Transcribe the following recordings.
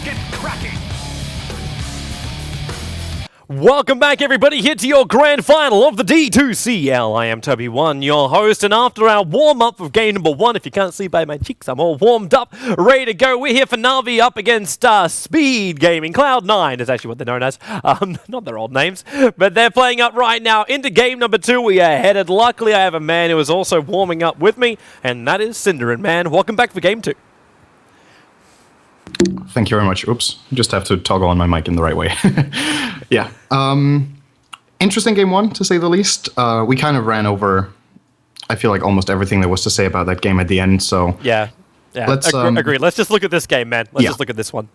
get cracking. Welcome back, everybody, here to your grand final of the D2CL. I am Tobi, your host, and after our warm-up of game number 1, if you can't see by my cheeks, I'm all warmed up, ready to go. We're here for Na'Vi up against Speed Gaming. Cloud9 is actually what they're known as. Not their old names, but they're playing up right now into game number 2. We are headed. Luckily, I have a man who is also warming up with me, and that is syndereN. Man, welcome back for game 2. Thank you very much. Oops, just have to toggle on my mic in the right way. Yeah. Interesting game 1, to say the least. We kind of ran over, I feel like, almost everything there was to say about that game at the end, so... Yeah. Let's, agree. Let's just look at this game, man. Let's just look at this one.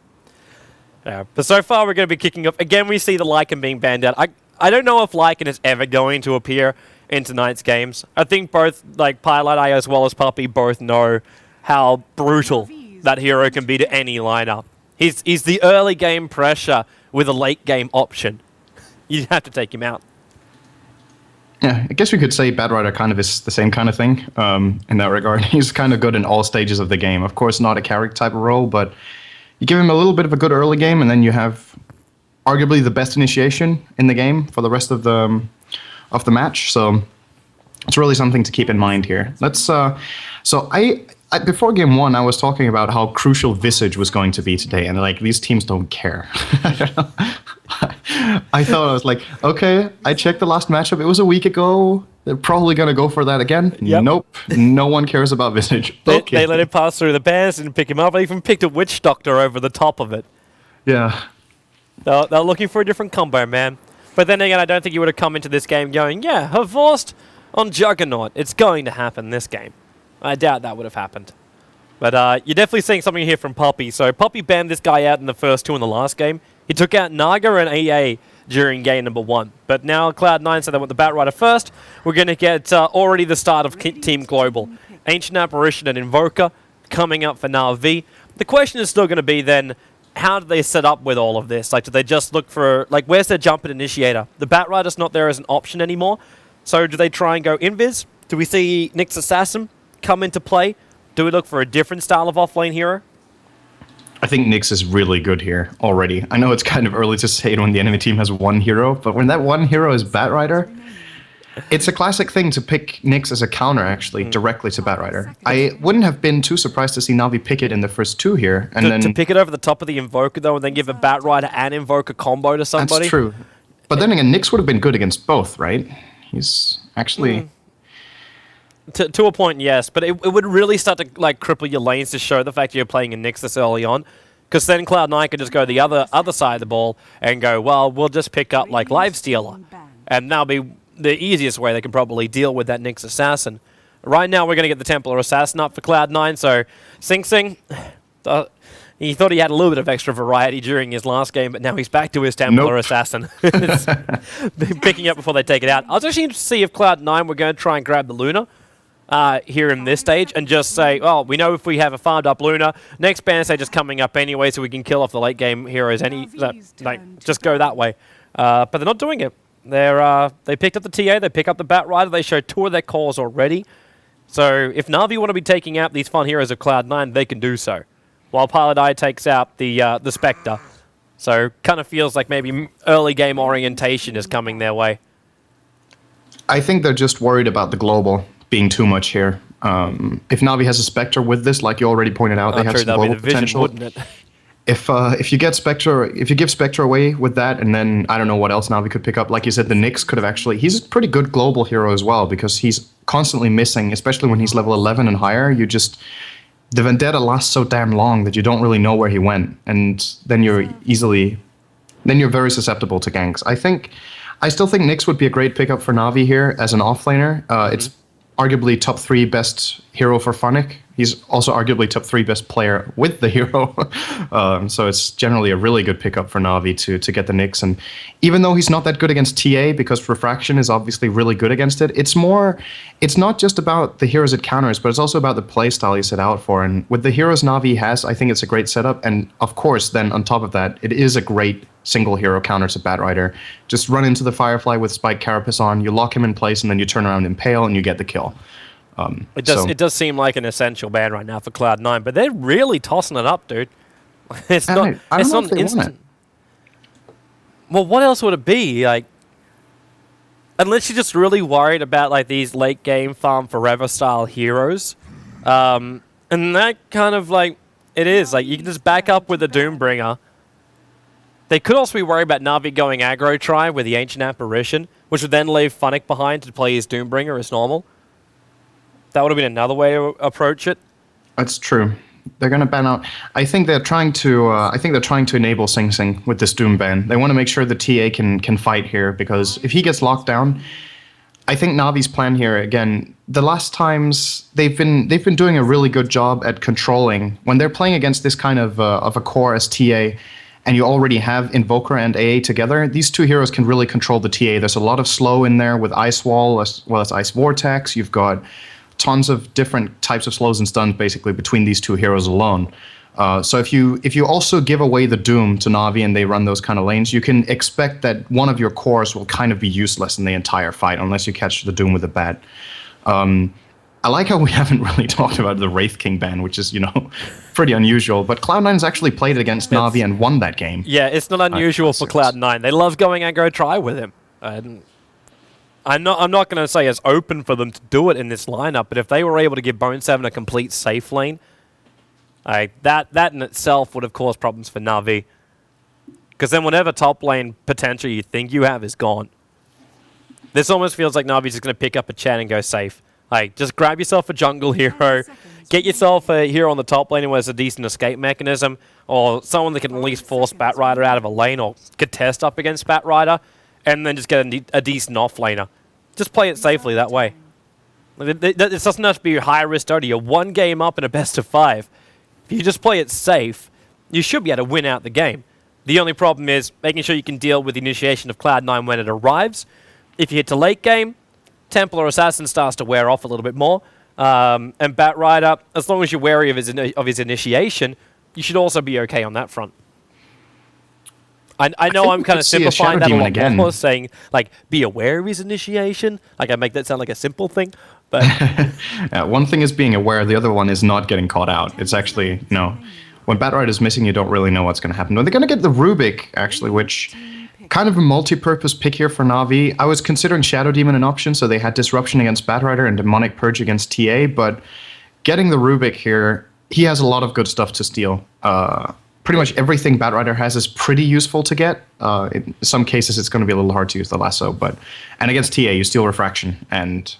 Yeah. But so far, we're going to be kicking off. Again, we see the Lycan being banned out. I don't know if Lycan is ever going to appear in tonight's games. I think both, like, Pilot Eye as well as Puppy both know how brutal that hero can be to any lineup. He's the early game pressure with a late game option. You have to take him out. Yeah, I guess we could say Bad Rider kind of is the same kind of thing in that regard. He's kind of good in all stages of the game. Of course, not a character type of role, but you give him a little bit of a good early game, and then you have arguably the best initiation in the game for the rest of the match. So it's really something to keep in mind here. Let's. Before game 1, I was talking about how crucial Visage was going to be today, and like these teams don't care. I thought, I was like, okay, I checked the last matchup. It was a week ago. They're probably going to go for that again. Yep. Nope. No one cares about Visage. Okay. They let him pass through the bans and pick him up. They even picked a Witch Doctor over the top of it. Yeah. They're looking for a different combo, man. But then again, I don't think you would have come into this game going, yeah, Havorst on Juggernaut. It's going to happen this game. I doubt that would have happened. But you're definitely seeing something here from Puppy. So Puppy banned this guy out in the first 2 in the last game. He took out Naga and EA during game number 1. But now Cloud9 said they want the Bat Rider first. We're going to get already the start of Team Global. Ancient Apparition and Invoker coming up for Na'Vi. The question is still going to be then, how do they set up with all of this? Like, do they just look for, like, where's their jump and initiator? The Bat Rider's not there as an option anymore. So do they try and go Invis? Do we see Nyx Assassin come into play? Do we look for a different style of offlane hero? I think Nyx is really good here already. I know it's kind of early to say it when the enemy team has one hero, but when that one hero is Bat Rider, it's a classic thing to pick Nyx as a counter, actually, directly to Bat Rider. I wouldn't have been too surprised to see Na'Vi pick it in the first 2 here. And then to pick it over the top of the Invoker, though, and then give a Bat Rider and Invoker combo to somebody? That's true. But then again, Nyx would have been good against both, right? He's actually... To a point, yes, but it would really start to like cripple your lanes to show the fact you're playing a Nyx this early on, because then Cloud9 could just go the other side of the ball and go, well, we'll just pick up like Lifestealer, and that'll be the easiest way they can probably deal with that Nyx Assassin. Right now, we're going to get the Templar Assassin up for Cloud9, so Sing, he thought he had a little bit of extra variety during his last game, but now he's back to his Templar Assassin. Picking up before they take it out. I was actually interested to see if Cloud9 were going to try and grab the Luna here in this stage and just say, well, we know if we have a farmed up Luna, next ban stage is coming up anyway, so we can kill off the late game heroes. Just go that way. But they're not doing it. They picked up the TA, they pick up the Bat Rider, they show 2 of their cores already. So if Na'Vi want to be taking out these fun heroes of Cloud9, they can do so. While Pilot Eye takes out the Spectre. So kind of feels like maybe early game orientation is coming their way. I think they're just worried about the global being too much here. If Na'Vi has a Spectre with this, like you already pointed out, they have some global potential. Wouldn't it? If you get Spectre, if you give Spectre away with that, and then I don't know what else Na'Vi could pick up. Like you said, the Nyx could have actually. He's a pretty good global hero as well because he's constantly missing, especially when he's level 11 and higher. The Vendetta lasts so damn long that you don't really know where he went, and then you're very susceptible to ganks. I still think Nyx would be a great pickup for Na'Vi here as an offlaner. It's arguably top 3 best hero for Funnick. He's also arguably top 3 best player with the hero. So it's generally a really good pickup for Na'Vi to get the Nyx. And even though he's not that good against TA, because Refraction is obviously really good against it, it's not just about the heroes it counters, but it's also about the playstyle you set out for. And with the heroes Na'Vi has, I think it's a great setup. And of course, then on top of that, it is a great single hero counter to Bat Rider. Just run into the Firefly with Spike Carapace on, you lock him in place, and then you turn around and Impale, and you get the kill. It does seem like an essential ban right now for Cloud9, but they're really tossing it up, dude. It's and not. I don't It's know not if an they want it. instant. Well, what else would it be? Like, unless you're just really worried about like these late game farm forever style heroes, and that kind of like it is like you can just back up with the Doombringer. They could also be worried about Na'Vi going aggro try with the Ancient Apparition, which would then leave Funnick behind to play his Doombringer as normal. That would have been another way to approach it. That's true. They're going to ban out. I think they're trying to. I think they're trying to enable Sing Sing with this Doom ban. They want to make sure the TA can fight here, because if he gets locked down, I think Navi's plan here again. The last times they've been doing a really good job at controlling when they're playing against this kind of a core as TA, and you already have Invoker and AA together. These two heroes can really control the TA. There's a lot of slow in there with Ice Wall as well as Ice Vortex. You've got tons of different types of slows and stuns basically between these two heroes alone. So if you also give away the Doom to Na'Vi and they run those kind of lanes, you can expect that one of your cores will kind of be useless in the entire fight unless you catch the Doom with a bat. I like how we haven't really talked about the Wraith King ban, which is, pretty unusual. But Cloud9's actually played against Na'Vi and won that game. Yeah, it's not unusual for Cloud9. They love going aggro try with him. I'm not going to say it's open for them to do it in this lineup, but if they were able to give Bone 7 a complete safe lane, that in itself would have caused problems for Na'Vi. Because then whatever top lane potential you think you have is gone. This almost feels like Na'Vi's just going to pick up a Chen and go safe. Like, just grab yourself a jungle hero, get yourself a hero on the top lane who has a decent escape mechanism, or someone that can at least force Batrider out of a lane or contest up against Batrider, and then just get a decent offlaner. Just play it safely that way. It doesn't have to be a high-risk Dota. You're one game up in a best-of-5. If you just play it safe, you should be able to win out the game. The only problem is making sure you can deal with the initiation of Cloud9 when it arrives. If you hit to late game, Templar Assassin starts to wear off a little bit more. And Batrider, as long as you're wary of his initiation, you should also be okay on that front. I know I'm kind of simplifying that a lot more, saying, like, be aware of his initiation. Like, I make that sound like a simple thing. But yeah, one thing is being aware, the other one is not getting caught out. It's actually, when Batrider is missing, you don't really know what's going to happen. They're going to get the Rubik, actually, which kind of a multi-purpose pick here for Na'Vi. I was considering Shadow Demon an option, so they had Disruption against Batrider and Demonic Purge against TA, but getting the Rubik here, he has a lot of good stuff to steal. Pretty much everything Batrider has is pretty useful to get. In some cases, it's going to be a little hard to use the lasso, and against TA, you steal Refraction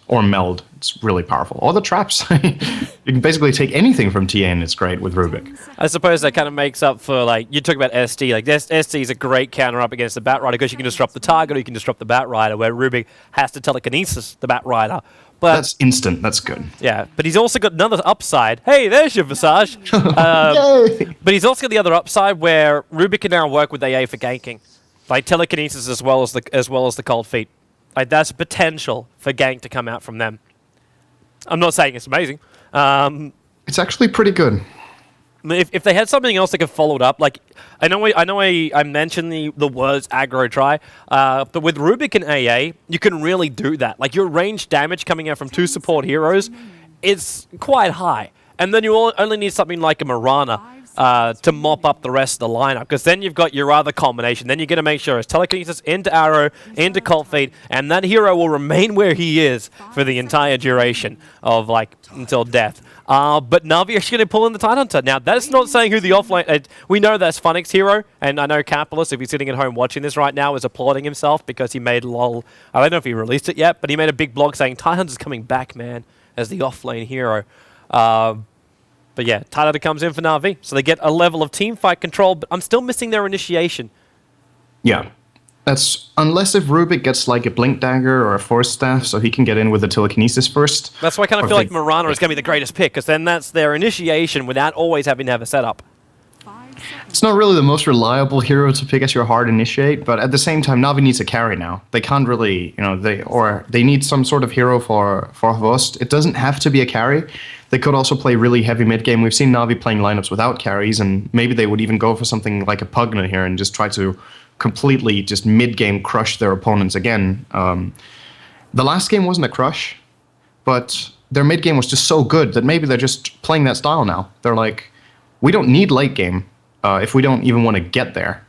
or Meld. It's really powerful. Or the traps. You can basically take anything from TA, and it's great with Rubik. I suppose that kind of makes up for, like, you talk about SD. Like, SD is a great counter up against the Batrider because you can disrupt the target or you can disrupt the Batrider, where Rubik has to telekinesis the Batrider. But that's instant. That's good. Yeah, but he's also got another upside. Hey, there's your Visage. But he's also got the other upside where Rubik can now work with AA for ganking, like telekinesis as well as the cold feet. Like, that's potential for gank to come out from them. I'm not saying it's amazing. It's actually pretty good. If they had something else that could follow it up, like I mentioned the words aggro try, but with Rubik and AA, you can really do that. Like, your range damage coming out from two support heroes is quite high, and then you only need something like a Mirana to mop up the rest of the lineup, because then you've got your other combination. Then you're going to make sure it's telekinesis into arrow, into cold feet, and that hero will remain where he is for the entire duration of, like, until death. But Na'Vi are actually going to pull in the Tidehunter. Now, that's not saying who the offlane... we know that's Funnick's hero, and I know Capitalist, if he's sitting at home watching this right now, is applauding himself because he made lol... I don't know if he released it yet, but he made a big blog saying, Tidehunter's coming back, man, as the offlane hero. But yeah, Tidehunter comes in for Na'Vi, so they get a level of teamfight control, but I'm still missing their initiation. Yeah. That's unless if Rubik gets like a Blink Dagger or a Force Staff, so he can get in with the telekinesis first. That's why I kind of feel like Mirana is going to be the greatest pick, because then that's their initiation without always having to have a setup. It's not really the most reliable hero to pick as your hard initiate, but at the same time, Na'Vi needs a carry now. They can't really, they need some sort of hero for host. It doesn't have to be a carry. They could also play really heavy mid game. We've seen Na'Vi playing lineups without carries, and maybe they would even go for something like a Pugna here and just try to completely just mid-game crush their opponents again. The last game wasn't a crush, but their mid-game was just so good that maybe they're just playing that style now. They're like, we don't need late game. if we don't even want to get there.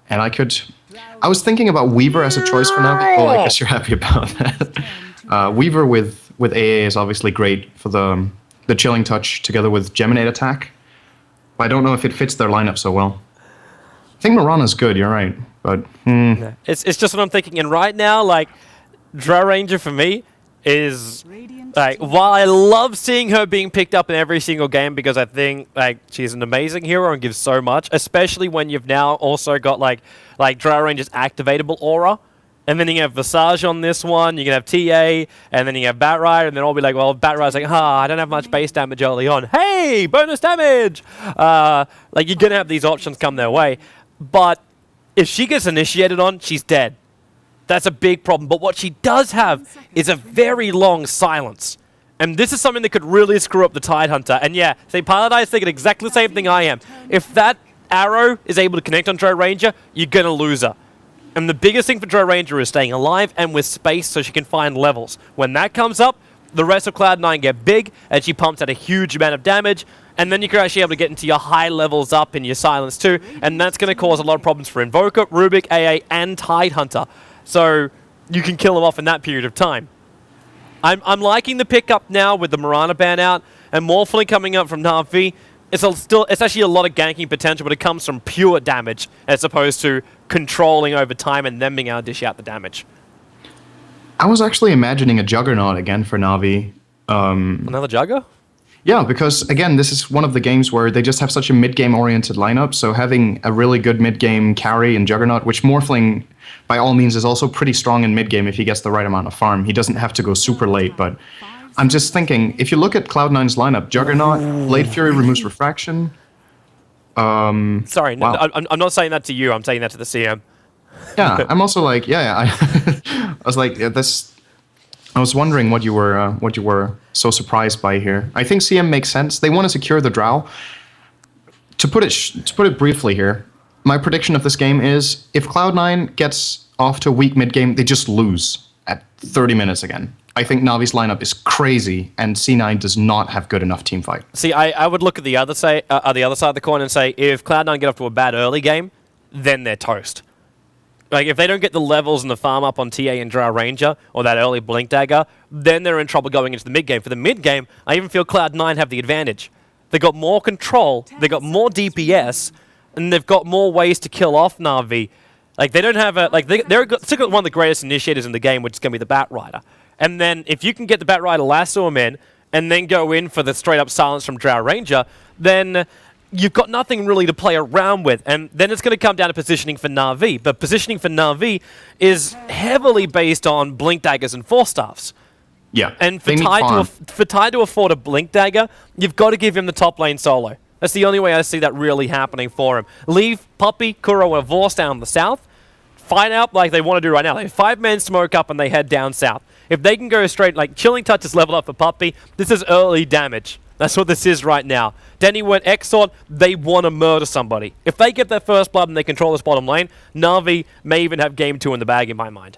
And I was thinking about Weaver as a choice for Navi. Well, I guess you're happy about that. Weaver with AA is obviously great for the chilling touch together with Geminate attack. But I don't know if it fits their lineup so well. I think Mirana's good, you're right. But it's just what I'm thinking. And right now, like, Drow Ranger for me is, like, while I love seeing her being picked up in every single game because I think, like, she's an amazing hero and gives so much, especially when you've now also got, like Drow Ranger's activatable aura. And then you have Visage on this one, you can have TA, and then you have Batrider, and then I'll be like, well, Batrider's like, I don't have much base damage early on. Hey, bonus damage! Like, you're going to have these options come their way. But if she gets initiated on, she's dead. That's a big problem. But what she does have is a very long silence. And this is something that could really screw up the Tidehunter. And yeah, say Paladin is thinking exactly the same thing I am. If that arrow is able to connect on Drow Ranger, you're going to lose her. And the biggest thing for Drow Ranger is staying alive and with space so she can find levels. When that comes up, the rest of Cloud9 get big, and she pumps out a huge amount of damage, and then you can actually able to get into your high levels up in your silence too, and that's going to cause a lot of problems for Invoker, Rubik, AA, and Tidehunter. So you can kill them off in that period of time. I'm liking the pickup now with the Mirana ban out, and Morphling coming up from Na'Vi. It's actually a lot of ganking potential, but it comes from pure damage as opposed to controlling over time and then being able to dish out the damage. I was actually imagining a Juggernaut again for Na'Vi. Another Jugger? Yeah, because, again, this is one of the games where they just have such a mid-game oriented lineup, so having a really good mid-game carry and Juggernaut, which Morphling, by all means, is also pretty strong in mid-game if he gets the right amount of farm. He doesn't have to go super late, but I'm just thinking, if you look at Cloud9's lineup, Juggernaut, Blade Fury removes Refraction. Sorry, wow. I'm not saying that to you, I'm saying that to the CM. Yeah, I'm also like, I was like, this. I was wondering what you were so surprised by here. I think CM makes sense. They want to secure the Drow. To put it briefly here, my prediction of this game is if Cloud9 gets off to a weak mid game, they just lose at 30 minutes again. I think Navi's lineup is crazy, and C9 does not have good enough team fight. See, I would look at the other side of the coin and say if Cloud9 get off to a bad early game, then they're toast. Like, if they don't get the levels and the farm up on TA and Drow Ranger, or that early Blink Dagger, then they're in trouble going into the mid-game. For the mid-game, I even feel Cloud9 have the advantage. They've got more control, they've got more DPS, and they've got more ways to kill off Na'Vi. Like, they don't have a... Like, they're still got one of the greatest initiators in the game, which is going to be the Batrider. And then, if you can get the Batrider lasso him in, and then go in for the straight-up silence from Drow Ranger, then you've got nothing really to play around with. And then it's going to come down to positioning for Na'Vi. But positioning for Na'Vi is heavily based on Blink Daggers and Force Staffs. Yeah. And for Tide to afford a Blink Dagger, you've got to give him the top lane solo. That's the only way I see that really happening for him. Leave Puppey, Kuro, and Vorse down the south. Fight out like they want to do right now. They have 5-man smoke up and they head down south. If they can go straight, like Chilling Touch is leveled up for Puppey, this is early damage. That's what this is right now. Denny went Exort, they want to murder somebody. If they get their first blood and they control this bottom lane, Na'Vi may even have game 2 in the bag in my mind.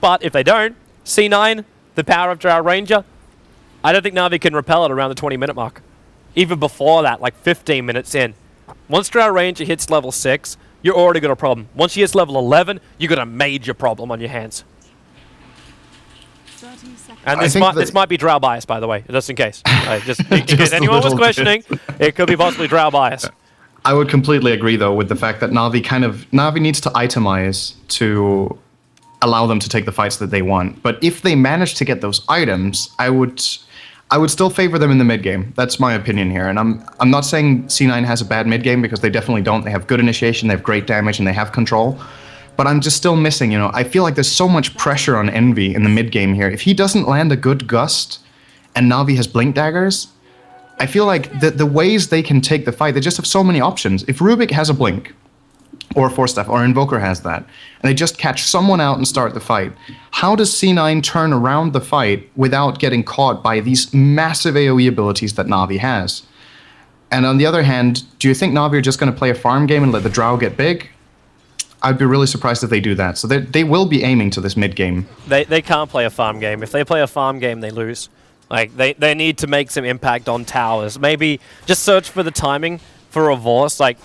But if they don't, C9, the power of Drow Ranger, I don't think Na'Vi can repel it around the 20-minute mark. Even before that, like 15 minutes in. Once Drow Ranger hits level 6, you're already got a problem. Once she hits level 11, you got a major problem on your hands. And this might be Drow bias, by the way, just in case. Just in case anyone was questioning, it could be possibly Drow bias. I would completely agree, though, with the fact that Na'Vi needs to itemize to allow them to take the fights that they want. But if they manage to get those items, I would still favor them in the mid game. That's my opinion here. And I'm not saying C9 has a bad mid game, because they definitely don't. They have good initiation, they have great damage, and they have control. But I'm just still missing, I feel like there's so much pressure on Envy in the mid game here. If he doesn't land a good Gust and Na'Vi has Blink Daggers, I feel like the ways they can take the fight, they just have so many options. If Rubik has a Blink, or Force Staff, or Invoker has that, and they just catch someone out and start the fight, how does C9 turn around the fight without getting caught by these massive AoE abilities that Na'Vi has? And on the other hand, do you think Na'Vi are just going to play a farm game and let the Drow get big? I'd be really surprised if they do that. So they will be aiming to this mid game. They can't play a farm game. If they play a farm game, they lose. Like they need to make some impact on towers. Maybe just search for the timing for a Vorce, like,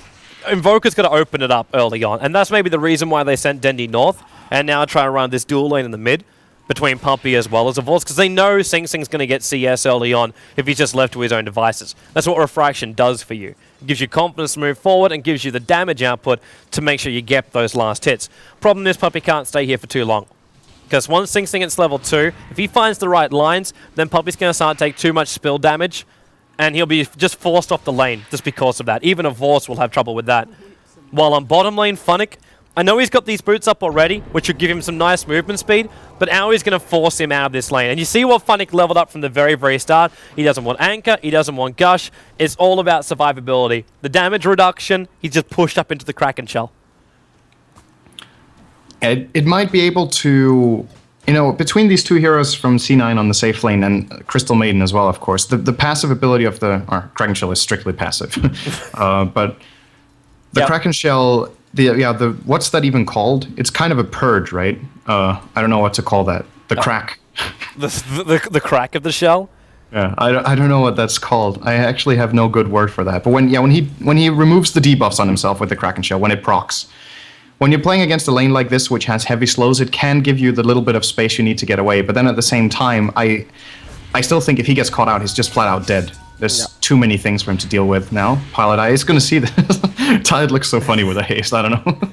Invoker's going to open it up early on. And that's maybe the reason why they sent Dendi north and now try to run this dual lane in the mid between Pumpy as well as a Vorce, because they know SingSing's going to get CS early on if he's just left to his own devices. That's what Refraction does for you. It gives you confidence to move forward and gives you the damage output to make sure you get those last hits. Problem is, Pumpy can't stay here for too long. Because once SingSing gets level 2, if he finds the right lines, then Pumpy's going to start to take too much spill damage, and he'll be just forced off the lane just because of that. Even a Vorce will have trouble with that. While on bottom lane, Funnick, I know he's got these boots up already, which would give him some nice movement speed, but Aui's going to force him out of this lane. And you see what Funnick leveled up from the very, very start. He doesn't want Anchor, he doesn't want Gush. It's all about survivability. The damage reduction, he's just pushed up into the Kraken shell. It might be able to, between these two heroes from C9 on the safe lane and Crystal Maiden as well, of course, the passive ability of the Kraken shell is strictly passive. But the Kraken shell... The what's that even called? It's kind of a purge, right? I don't know what to call that. The crack. The crack of the shell? Yeah, I don't know what that's called. I actually have no good word for that. But when he removes the debuffs on himself with the Kraken shell, when it procs. When you're playing against a lane like this, which has heavy slows, it can give you the little bit of space you need to get away. But then at the same time, I still think if he gets caught out, he's just flat out dead. There's too many things for him to deal with now. Pilot Eye is going to see this. Tide looks so funny with a haste. I don't know.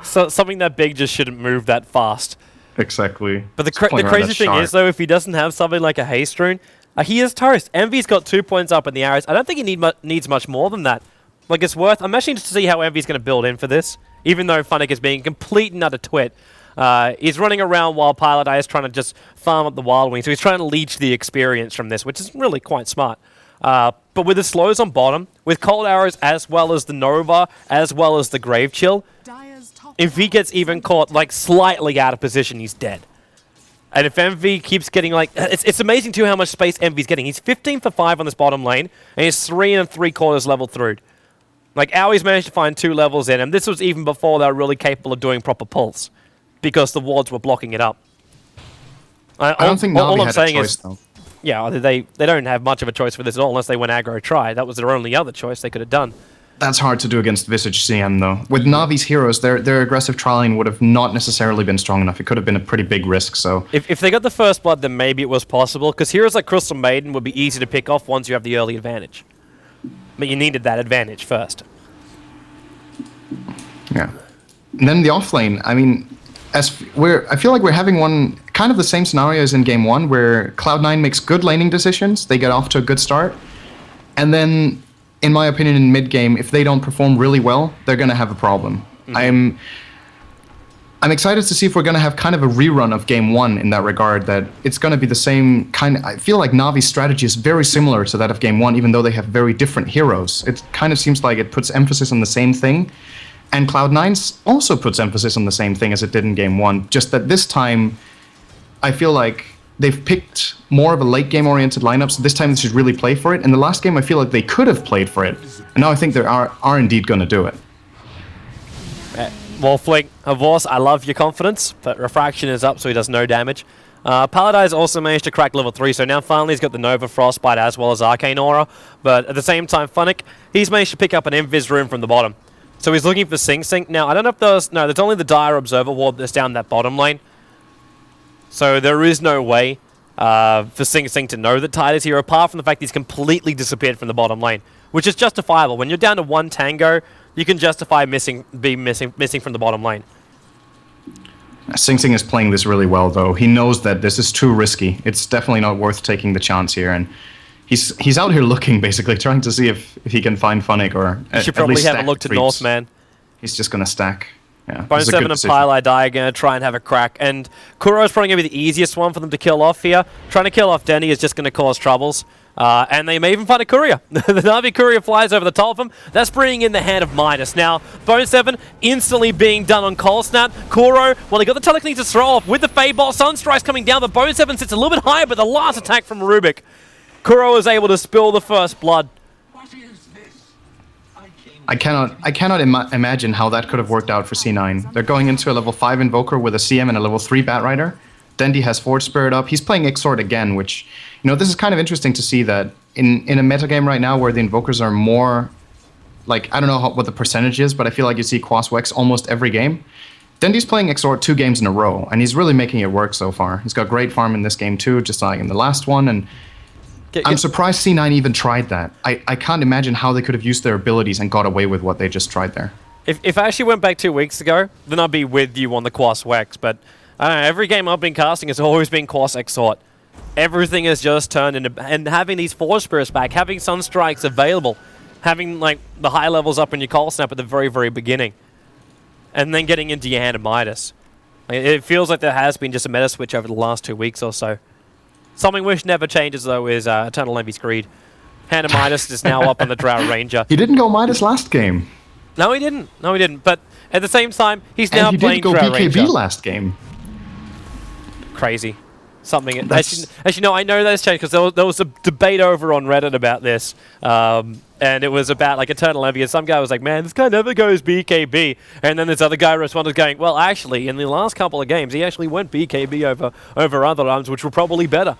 So something that big just shouldn't move that fast. Exactly. But the crazy thing is, though, if he doesn't have something like a haste rune, he is toast. Envy's got 2 points up in the arrows. I don't think he needs much more than that. Like, it's worth... I'm actually interested to see how Envy's going to build in for this, even though Funnick is being complete and utter twit. He's running around while Pilot Eye is trying to just farm up the Wild Wing, so he's trying to leech the experience from this, which is really quite smart. But with the slows on bottom, with Cold Arrows as well as the Nova, as well as the Grave Chill, if he gets even caught, like, slightly out of position, he's dead. And if Envy keeps getting, like... It's amazing, too, how much space Envy's getting. He's 15 for 5 on this bottom lane, and he's 3 3/4 level through. Like, Aui's managed to find 2 levels in, and this was even before they were really capable of doing proper pulse, because the wards were blocking it up. I don't think Navi had a choice, though. Yeah, they don't have much of a choice for this at all unless they went aggro try. That was their only other choice they could have done. That's hard to do against Visage CM, though. With Navi's heroes, their aggressive trialing would have not necessarily been strong enough. It could have been a pretty big risk, so... If they got the first blood, then maybe it was possible, because heroes like Crystal Maiden would be easy to pick off once you have the early advantage. But you needed that advantage first. Yeah. And then the offlane, I mean... I feel like we're having one kind of the same scenario as in game 1, where Cloud9 makes good laning decisions, they get off to a good start, and then, in my opinion, in mid-game, if they don't perform really well, they're going to have a problem. Mm-hmm. I'm excited to see if we're going to have kind of a rerun of game 1 in that regard, that it's going to be the same kind of... I feel like Navi's strategy is very similar to that of game 1, even though they have very different heroes. It kind of seems like it puts emphasis on the same thing. And Cloud9's also puts emphasis on the same thing as it did in Game 1, just that this time, I feel like they've picked more of a late-game-oriented lineup, so this time they should really play for it. In the last game, I feel like they could have played for it, and now I think they are indeed going to do it. Wolfling, Vorce, I love your confidence, but Refraction is up, so he does no damage. Paladai's also managed to crack level 3, so now finally he's got the Nova Frostbite as well as Arcane Aura, but at the same time, Funnick, he's managed to pick up an Invis rune from the bottom. So he's looking for SingSing. Now, I don't know if there's... No, there's only the Dire Observer ward that's down that bottom lane. So there is no way for SingSing to know that Tide is here, apart from the fact he's completely disappeared from the bottom lane, which is justifiable. When you're down to 1 tango, you can justify missing from the bottom lane. SingSing is playing this really well, though. He knows that this is too risky. It's definitely not worth taking the chance here, and... He's out here looking, basically, trying to see if he can find Funnick or you should probably have a look to North, man. He's just going to stack. Yeah, Bone 7 and Pile Die are going to try and have a crack. And Kuro's probably going to be the easiest one for them to kill off here. Trying to kill off Denny is just going to cause troubles. And they may even find a courier. The Na'Vi courier flies over the top of him. That's bringing in the hand of Midas. Now, Bone 7 instantly being done on Cold Snap. Kuro, well, he got the telekinesis throw off with the Fade-Ball. Sunstrike's coming down, but Bone 7 sits a little bit higher, but the last attack from Rubik. Kuro is able to spill the first blood. I cannot imagine how that could have worked out for C9. They're going into a level 5 Invoker with a CM and a level 3 Batrider. Dendi has Forge Spirit up. He's playing Exort again, which, this is kind of interesting to see that in a metagame right now where the Invokers are more like, I don't know what the percentage is, but I feel like you see Quaswex almost every game. Dendy's playing XOR 2 games in a row, and he's really making it work so far. He's got great farm in this game too, just like in the last one, and I'm surprised C9 even tried that. I can't imagine how they could have used their abilities and got away with what they just tried there. If I actually went back 2 weeks ago, then I'd be with you on the Quaswex, but I don't know, every game I've been casting has always been Quas XOR. Everything has just turned into... And having these Force Spirits back, having Sunstrikes available, having like the high levels up in your Cold Snap at the very, very beginning, and then getting into your Hand of Midas. It feels like there has been just a meta switch over the last 2 weeks or so. Something which never changes, though, is Eternal Envy's Greed. Hand of Midas is now up on the Drow Ranger. He didn't go Midas last game. No, he didn't. No, he didn't. But at the same time, he's now playing Drow Ranger. And he did go BKB last game. Crazy. Something. Actually, no, I know that's changed because there was a debate over on Reddit about this. And it was about like Eternal Envy, and some guy was like, man, this guy never goes BKB. And then this other guy responded going, well, actually, in the last couple of games, he actually went BKB over other arms, which were probably better.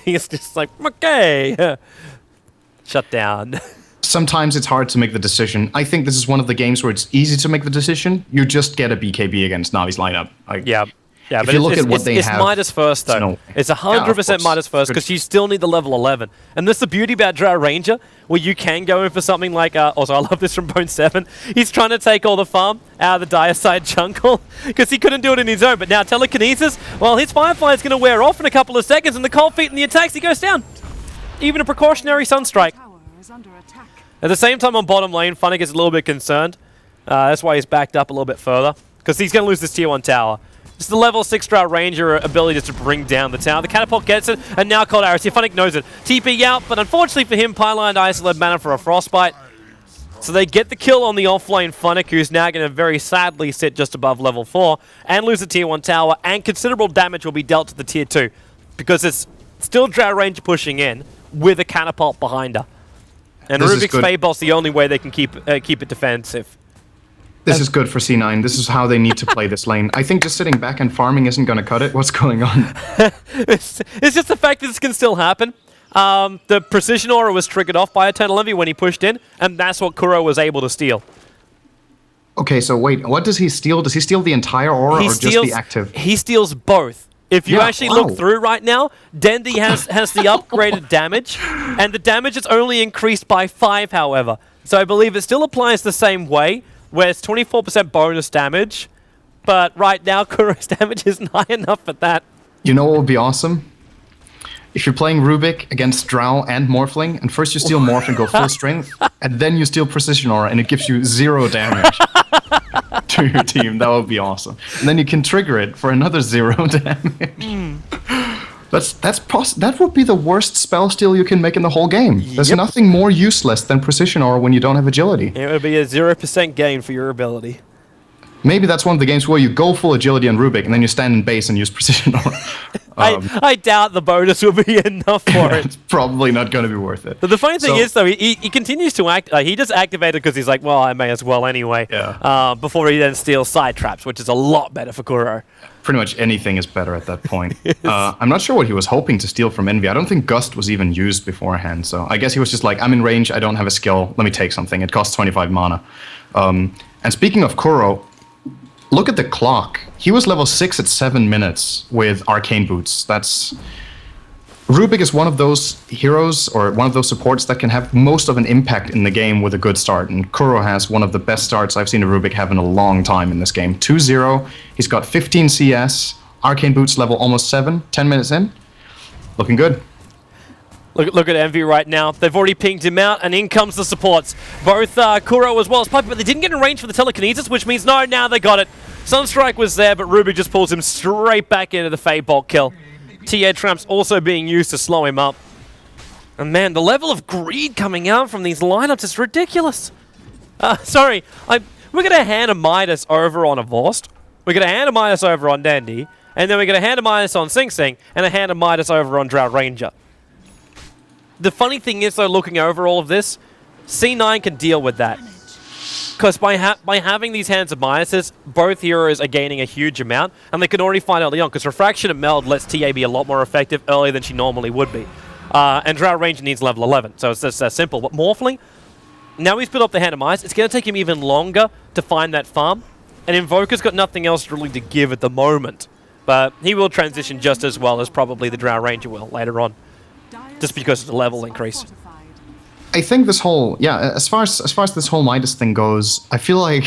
He's just like, okay. Shut down. Sometimes it's hard to make the decision. I think this is one of the games where it's easy to make the decision. You just get a BKB against Navi's lineup. Yeah. Yeah, if but you look at what they it's have, Midas first, though. no, it's 100% Midas first, because you still need the level 11. And that's the beauty about Drow Ranger, where you can go in for something like... also, I love this from Bone 7. He's trying to take all the farm out of the Dire Side jungle, because he couldn't do it in his own. But now Telekinesis, well, his Firefly is going to wear off in a couple of seconds, and the Cold Feet and the attacks, he goes down. Even a precautionary Sunstrike. At the same time, on bottom lane, Funny gets a little bit concerned. That's why he's backed up a little bit further, because he's going to lose this tier 1 tower. It's the level 6 Drow Ranger ability just to bring down the tower. The Catapult gets it, and now Cold Arrows. Funnick knows it. TP out, but unfortunately for him, Pylon Isolate mana for a Frostbite. So they get the kill on the offlane Funnick, who's now going to very sadly sit just above level 4, and lose the tier 1 tower, and considerable damage will be dealt to the tier 2, because it's still Drow Ranger pushing in, with a Catapult behind her. And Rubik's Fable's the only way they can keep it defensive. This is good for C9. This is how they need to play this lane. I think just sitting back and farming isn't going to cut it. What's going on? It's just the fact that this can still happen. The Precision Aura was triggered off by Eternal Envy when he pushed in, and that's what Kuro was able to steal. Okay, so wait, what does he steal? Does he steal the entire aura or just the active? He steals both. If you actually look through right now, Dendy has the upgraded damage, and the damage is only increased by 5, however. So I believe it still applies the same way, where it's 24% bonus damage, but right now Kuro's damage isn't high enough for that. You know what would be awesome? If you're playing Rubik against Drow and Morphling, and first you steal Morph and go full strength, and then you steal Precision Aura, and it gives you 0 damage to your team, that would be awesome. And then you can trigger it for another 0 damage. That would be the worst spell steal you can make in the whole game. There's nothing more useless than Precision Aura when you don't have agility. It would be a 0% gain for your ability. Maybe that's one of the games where you go full agility on Rubik and then you stand in base and use Precision Aura. I doubt the bonus will be enough for it. It's probably not going to be worth it. But the funny thing is, though, he continues to act. He just activated because he's like, well, I may as well anyway. Yeah. Before he then steals Side Traps, which is a lot better for Kuro. Pretty much anything is better at that point. I'm not sure what he was hoping to steal from Envy. I don't think Gust was even used beforehand, so I guess he was just like, I'm in range, I don't have a skill, let me take something. It costs 25 mana. And speaking of Kuro, look at the clock. He was level 6 at 7 minutes with Arcane Boots. Rubik is one of those heroes, or one of those supports that can have most of an impact in the game with a good start, and Kuro has one of the best starts I've seen a Rubik have in a long time in this game. 2-0, he's got 15 CS, Arcane Boots level almost 7, 10 minutes in. Looking good. Look at Envy right now. They've already pinged him out, and in comes the supports. Both Kuro as well as Puppy, but they didn't get in range for the Telekinesis, which means no, now they got it. Sunstrike was there, but Rubik just pulls him straight back into the Fade Bolt kill. TA Tramp's also being used to slow him up. And man, the level of greed coming out from these lineups is ridiculous. Sorry, we're going to hand a Midas over on a Vorst. We're going to hand a Midas over on Dandy. And then we're going to hand a Midas on Sing Sing. And a hand a Midas over on Drow Ranger. The funny thing is, though, looking over all of this, C9 can deal with that. Because by having these hands of Midases, both heroes are gaining a huge amount, and they can already find early on, because Refraction and Meld lets TA be a lot more effective earlier than she normally would be. And Drow Ranger needs level 11, so it's just that simple. But Morphling, Now he's built up the Hand of Mice. It's going to take him even longer to find that farm. And Invoker's got nothing else really to give at the moment. But he will transition just as well as probably the Drow Ranger will later on. Just because of the level increase. I think this whole, as far as this whole Midas thing goes, I feel like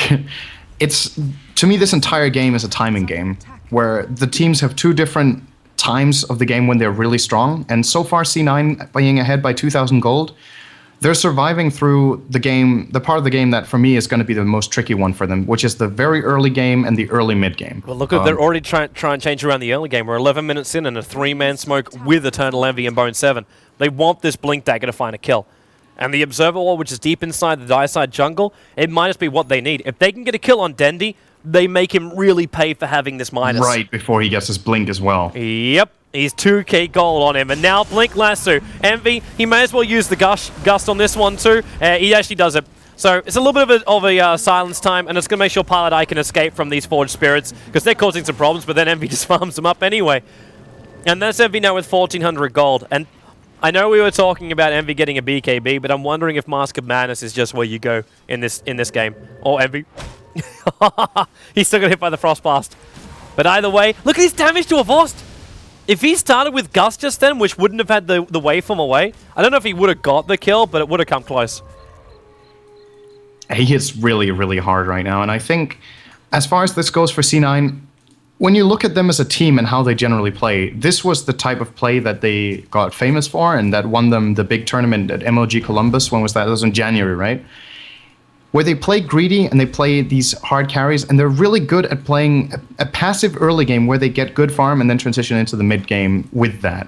it's, to me, this entire game is a timing game where the teams have two different times of the game when they're really strong. And so far, C9 being ahead by 2,000 gold, they're surviving through the game, the part of the game that for me is going to be the most tricky one for them, which is the very early game and the early mid game. Well, look, they're already trying to change around the early game. We're 11 minutes in and a 3-man smoke with Eternal Envy and Bone 7. They want this Blink Dagger to find a kill. And the Observer Wall, which is deep inside the Dire Side jungle, it might just be what they need. If they can get a kill on Dendi, they make him really pay for having this Midas. Right before he gets his Blink as well. Yep. He's 2k gold on him, and now Blink Lasso. Envy, he may as well use the Gust on this one too. He actually does it. So it's a little bit of a silence time, and it's going to make sure Pilot Eye can escape from these Forged Spirits, because they're causing some problems, but then Envy just farms them up anyway. And that's Envy now with 1,400 gold. And I know we were talking about Envy getting a BKB, but I'm wondering if Mask of Madness is just where you go in this game. Or Envy. He's still got hit by the Frost Blast. But either way, look at his damage to Avost! If he started with Gust just then, which wouldn't have had the waveform away, I don't know if he would have got the kill, but it would have come close. He hits really, really hard right now. And I think, as far as this goes for C9, when you look at them as a team and how they generally play, this was the type of play that they got famous for and that won them the big tournament at MLG Columbus. When was that? That was in January, right? Where they play greedy and they play these hard carries, and they're really good at playing a passive early game where they get good farm and then transition into the mid game with that.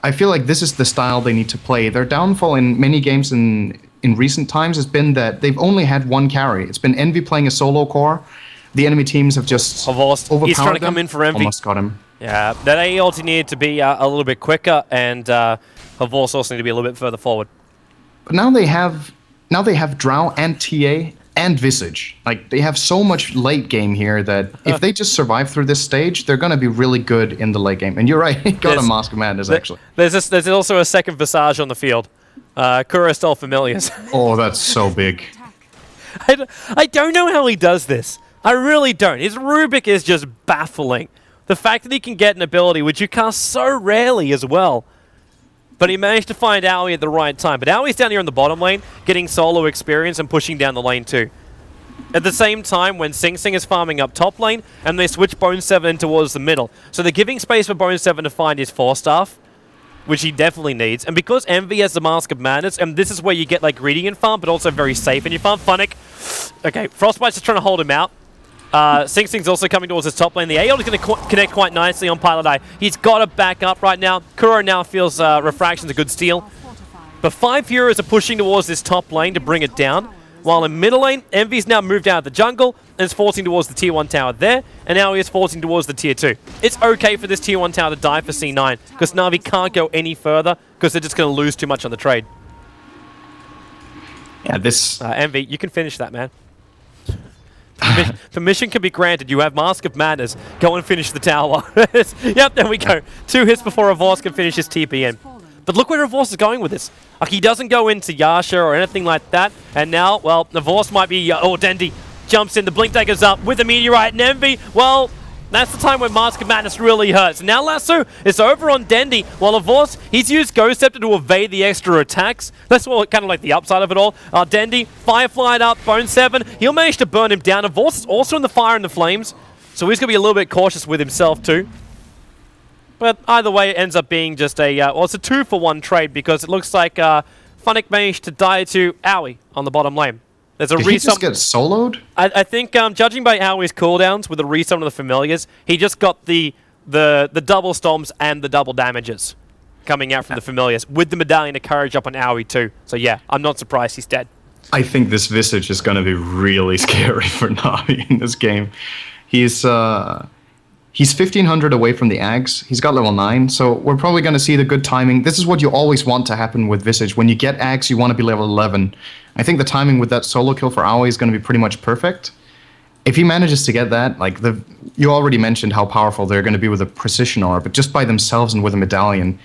I feel like this is the style they need to play. Their downfall in many games in recent times has been that they've only had one carry. It's been Envy playing a solo core. The enemy teams have just overpowered He's trying to them. come in for Envy. Almost got him. Yeah, that AE ulti needed to be a little bit quicker, and Havorst also need to be a little bit further forward. But now they have Drow and TA and Visage. Like, they have so much late game here that if they just survive through this stage, they're going to be really good in the late game. And you're right, he got a Mask of Madness, actually. There's also a second Visage on the field. Kura stole Familiars. Oh, that's so big. I don't know how he does this. I really don't. His Rubik is just baffling. The fact that he can get an ability, which you cast so rarely as well. But he managed to find Owie at the right time. But Owie's down here in the bottom lane, getting solo experience and pushing down the lane too. At the same time, when Sing Sing is farming up top lane, and they switch Bone 7 in towards the middle. So they're giving space for Bone 7 to find his 4-staff, which he definitely needs. And because Envy has the Mask of Madness, and this is where you get like greedy in farm, but also very safe in your farm. Funnick. Okay, Frostbite's just trying to hold him out. Sing Sing's also coming towards his top lane. The AL is going to connect quite nicely on Pilot Eye. He's got to back up right now. Kuro now feels Refraction's a good steal. But 5 heroes are pushing towards this top lane to bring it down. While in middle lane, Envy's now moved out of the jungle and is forcing towards the tier 1 tower there. And now he is forcing towards the tier 2. It's okay for this tier 1 tower to die for C9 because Na'Vi can't go any further because they're just going to lose too much on the trade. Yeah, this... Envy, you can finish that, man. Permission can be granted. You have Mask of Madness. Go and finish the tower. Yep, there we go. 2 hits before Avost can finish his TPN. But look where Avost is going with this. Like, he doesn't go into Yasha or anything like that. And now, well, Avost might be... Dendi jumps in. The Blink Dagger's up with the Meteorite and Envy. Well, that's the time when Mask of Madness really hurts. Now Lasso is over on Dendi, while Avost, he's used Ghost Scepter to evade the extra attacks. That's what kind of like the upside of it all. Dendi, Fireflied up, Bone 7. He'll manage to burn him down. Avost is also in the fire and the flames, so he's going to be a little bit cautious with himself too. But either way, it ends up being just a... well, it's a 2-for-1 trade because it looks like Funnick managed to die to Owie on the bottom lane. There's a Did he just get soloed? I think, judging by Owie's cooldowns with the resummon of the Familiars, he just got the double stomps and the double damages coming out from the Familiars, with the Medallion of Courage up on Owie too. So yeah, I'm not surprised he's dead. I think this Visage is going to be really scary for Na'Vi in this game. He's 1,500 away from the Ags. He's got level 9, so we're probably going to see the good timing. This is what you always want to happen with Visage. When you get Ags, you want to be level 11. I think the timing with that solo kill for Aoi is going to be pretty much perfect. If he manages to get that, like you already mentioned how powerful they're going to be with a precision orb, but just by themselves and with a medallion,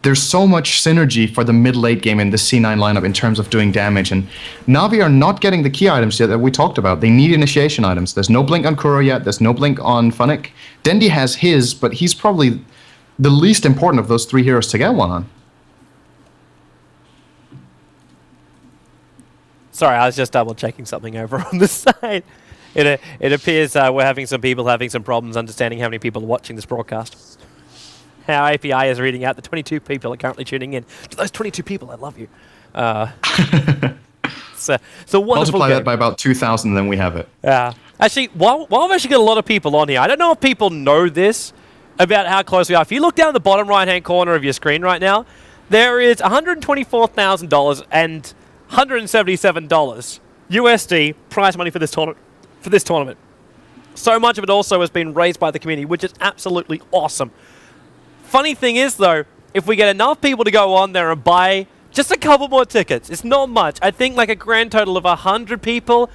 there's so much synergy for the mid-late game in the C9 lineup in terms of doing damage, and Na'Vi are not getting the key items yet that we talked about. They need initiation items. There's no blink on Kuro yet. There's no blink on Funnick. Dendi has his, but he's probably the least important of those 3 heroes to get one on. Sorry, I was just double-checking something over on the side. It appears we're having some problems understanding how many people are watching this broadcast. Our API is reading out that 22 people are currently tuning in. To those 22 people, I love you. So wonderful Multiply game. that by about 2,000, then we have it. Yeah. Actually, while I've actually got a lot of people on here, I don't know if people know this about how close we are. If you look down the bottom right-hand corner of your screen right now, there is $124,000 and $177 USD prize money for this tournament. So much of it also has been raised by the community, which is absolutely awesome. Funny thing is, though, if we get enough people to go on there and buy just a couple more tickets, it's not much. I think like a grand total of 100 people,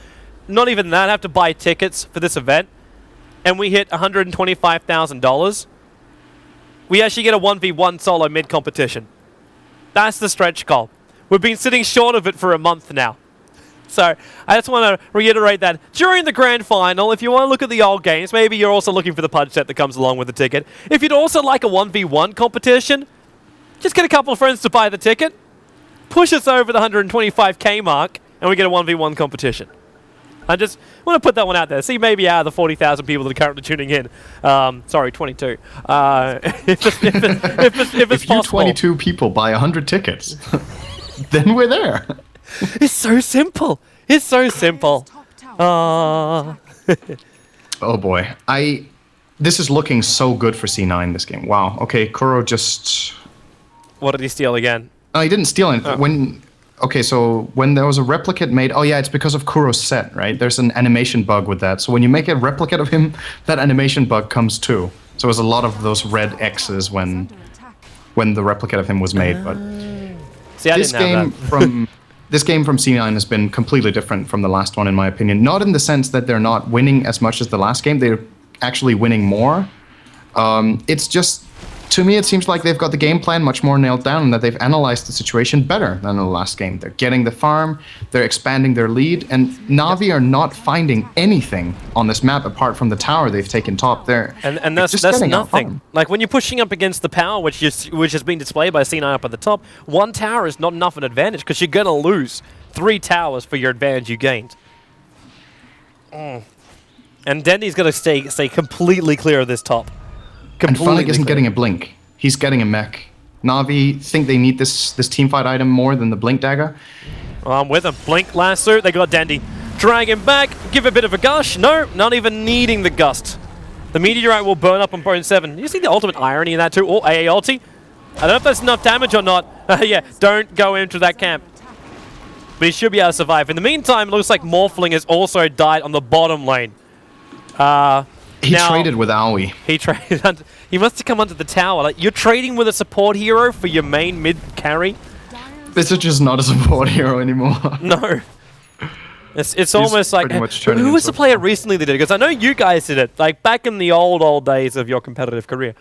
not even that, have to buy tickets for this event, and we hit $125,000, we actually get a 1v1 solo mid-competition. That's the stretch goal. We've been sitting short of it for a month now. So I just want to reiterate that during the grand final, if you want to look at the old games, maybe you're also looking for the pudge set that comes along with the ticket. If you'd also like a 1v1 competition, just get a couple of friends to buy the ticket, push us over the 125k mark, and we get a 1v1 competition. I just want to put that one out there. See, maybe out of the 40,000 people that are currently tuning in, sorry, 22. If it's possible. 22 people buy 100 tickets, then we're there. It's so simple. It's so simple. Oh boy. This is looking so good for C9 this game. Wow. Okay, Kuro just... What did he steal again? No, he didn't steal anything. Okay, so when there was a replicate made... Oh yeah, it's because of Kuro's set, right? There's an animation bug with that. So when you make a replicate of him, that animation bug comes too. So there's a lot of those red X's when the replicate of him was made. But see, I didn't know that. This game from C9 has been completely different from the last one, in my opinion. Not in the sense that they're not winning as much as the last game. They're actually winning more. It's just, to me, it seems like they've got the game plan much more nailed down and that they've analyzed the situation better than in the last game. They're getting the farm, they're expanding their lead, and Na'Vi are not finding anything on this map apart from the tower they've taken top there. And that's nothing. Like when you're pushing up against the power, which has been displayed by C9 up at the top, one tower is not enough of an advantage because you're going to lose 3 towers for your advantage you gained. And Dendi's going to stay completely clear of this top. And Funnick isn't getting a blink. He's getting a mech. Na'Vi think they need this teamfight item more than the blink dagger. Well, I'm with him. Blink lasso. They got Dendi. Drag him back. Give a bit of a gush. No, not even needing the gust. The meteorite will burn up on Bone 7. You see the ultimate irony in that too? Oh, AA ulti. I don't know if that's enough damage or not. Yeah, don't go into that camp. But he should be able to survive. In the meantime, it looks like Morphling has also died on the bottom lane. He traded with Aoi. He traded. He must have come onto the tower. Like, you're trading with a support hero for your main mid carry. This is just not a support hero anymore. No. It's almost like... Who was the player recently that did it? Because I know you guys did it. Like, back in the old days of your competitive career.